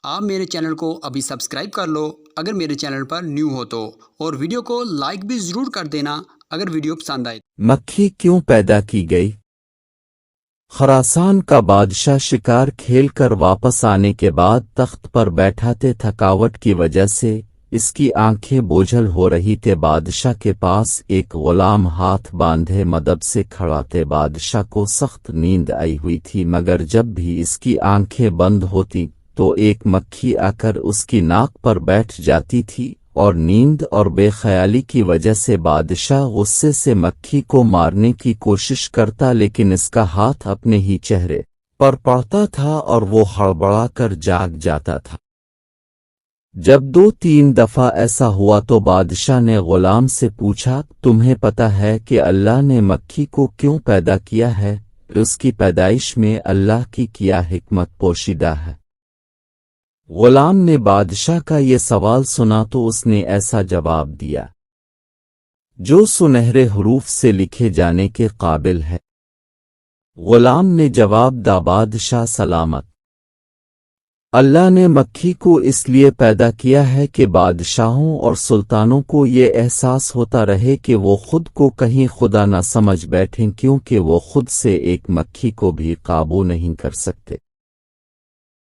آپ میرے چینل کو ابھی سبسکرائب کر لو اگر میرے چینل پر نیو ہو تو، اور ویڈیو کو لائک بھی ضرور کر دینا اگر ویڈیو پسند آئے۔ مکھی کیوں پیدا کی گئی؟ خراسان کا بادشاہ شکار کھیل کر واپس آنے کے بعد تخت پر بیٹھا تھے۔ تھکاوٹ کی وجہ سے اس کی آنکھیں بوجھل ہو رہی تھے۔ بادشاہ کے پاس ایک غلام ہاتھ باندھے مدب سے کھڑا تھے۔ بادشاہ کو سخت نیند آئی ہوئی تھی، مگر جب بھی اس کی آنکھیں بند ہوتی تو ایک مکھی آ کر اس کی ناک پر بیٹھ جاتی تھی، اور نیند اور بے خیالی کی وجہ سے بادشاہ غصے سے مکھی کو مارنے کی کوشش کرتا، لیکن اس کا ہاتھ اپنے ہی چہرے پر پڑتا تھا اور وہ ہڑبڑا کر جاگ جاتا تھا۔ جب 2-3 دفعہ ایسا ہوا تو بادشاہ نے غلام سے پوچھا، تمہیں پتہ ہے کہ اللہ نے مکھی کو کیوں پیدا کیا ہے؟ اس کی پیدائش میں اللہ کی کیا حکمت پوشیدہ ہے؟ غلام نے بادشاہ کا یہ سوال سنا تو اس نے ایسا جواب دیا جو سنہرے حروف سے لکھے جانے کے قابل ہے۔ غلام نے جواب دا، بادشاہ سلامت، اللہ نے مکھی کو اس لیے پیدا کیا ہے کہ بادشاہوں اور سلطانوں کو یہ احساس ہوتا رہے کہ وہ خود کو کہیں خدا نہ سمجھ بیٹھیں، کیونکہ وہ خود سے ایک مکھی کو بھی قابو نہیں کر سکتے۔